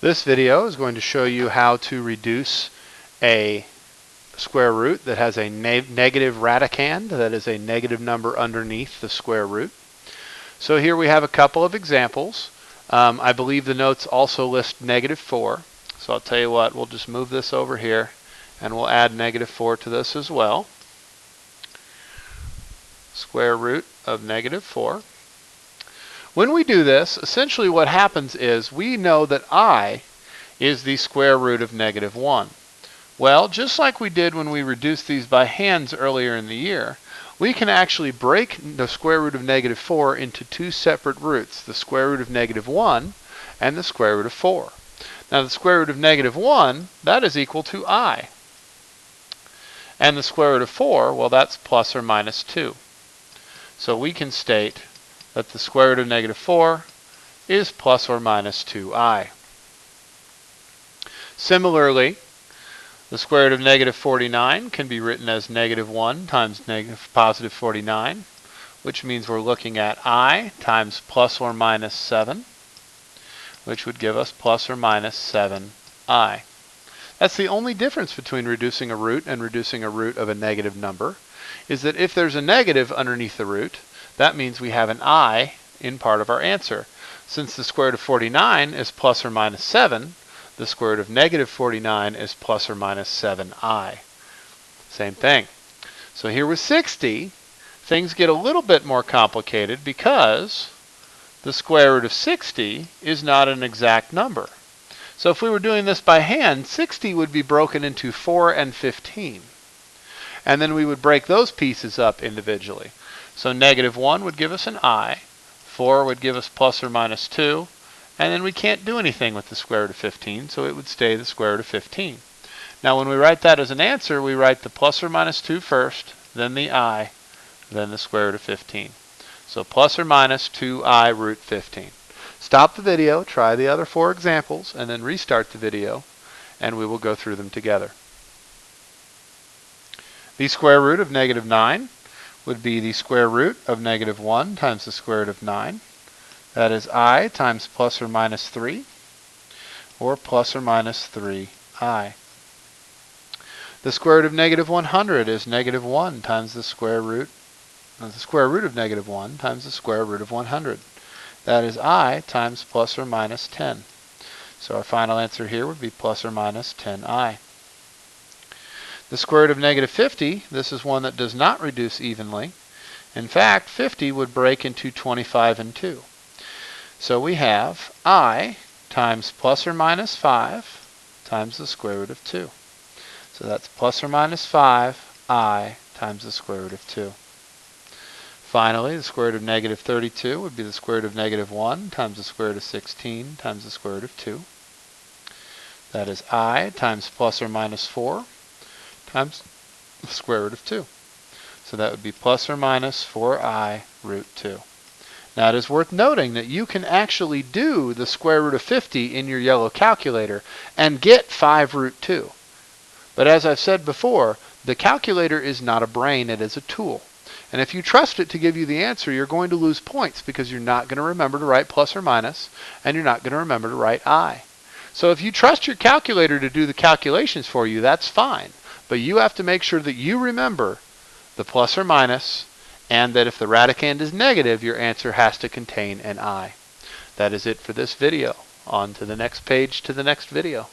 This video is going to show you how to reduce a square root that has a negative radicand, that is a negative number underneath the square root. So here we have a couple of examples. I believe the notes also list -4. So I'll tell you what, we'll just move this over here and we'll add -4 to this as well. Square root of -4. When we do this, essentially what happens is we know that I is the square root of -1. Well, just like we did when we reduced these by hands earlier in the year, we can actually break the square root of -4 into two separate roots, the square root of -1 and the square root of 4. Now the square root of -1, that is equal to I. And the square root of 4, well, that's plus or minus 2. So we can state that the square root of -4 is plus or minus 2i. Similarly, the square root of -49 can be written as -1 times positive 49, which means we're looking at I times plus or minus 7, which would give us plus or minus 7i. That's the only difference between reducing a root and reducing a root of a negative number, is that if there's a negative underneath the root, that means we have an I in part of our answer. Since the square root of 49 is plus or minus 7, the square root of -49 is plus or minus 7i. Same thing. So here with 60, things get a little bit more complicated because the square root of 60 is not an exact number. So if we were doing this by hand, 60 would be broken into 4 and 15. And then we would break those pieces up individually. So -1 would give us an I, 4 would give us plus or minus 2, and then we can't do anything with the square root of 15, so it would stay the square root of 15. Now when we write that as an answer, we write the plus or minus 2 first, then the I, then the square root of 15. So plus or minus 2i root 15. Stop the video, try the other 4 examples, and then restart the video, and we will go through them together. The square root of -9 would be the square root of -1 times the square root of 9. That is I times plus or minus 3, or plus or minus 3i. The square root of -100 is -1 times the square root of -1 times the square root of 100. That is I times plus or minus 10. So our final answer here would be plus or minus 10i. The square root of -50, this is one that does not reduce evenly. In fact, 50 would break into 25 and 2. So we have I times plus or minus 5 times the square root of 2. So that's plus or minus 5i times the square root of 2. Finally, the square root of -32 would be the square root of -1 times the square root of 16 times the square root of 2. That is I times plus or minus 4 times the square root of 2. So that would be plus or minus 4i root 2. Now it is worth noting that you can actually do the square root of 50 in your yellow calculator and get 5 root 2. But as I've said before, the calculator is not a brain, it is a tool. And if you trust it to give you the answer, you're going to lose points because you're not going to remember to write plus or minus, and you're not going to remember to write I. So if you trust your calculator to do the calculations for you, that's fine. But you have to make sure that you remember the plus or minus, and that if the radicand is negative, your answer has to contain an I. That is it for this video. On to the next page, to the next video.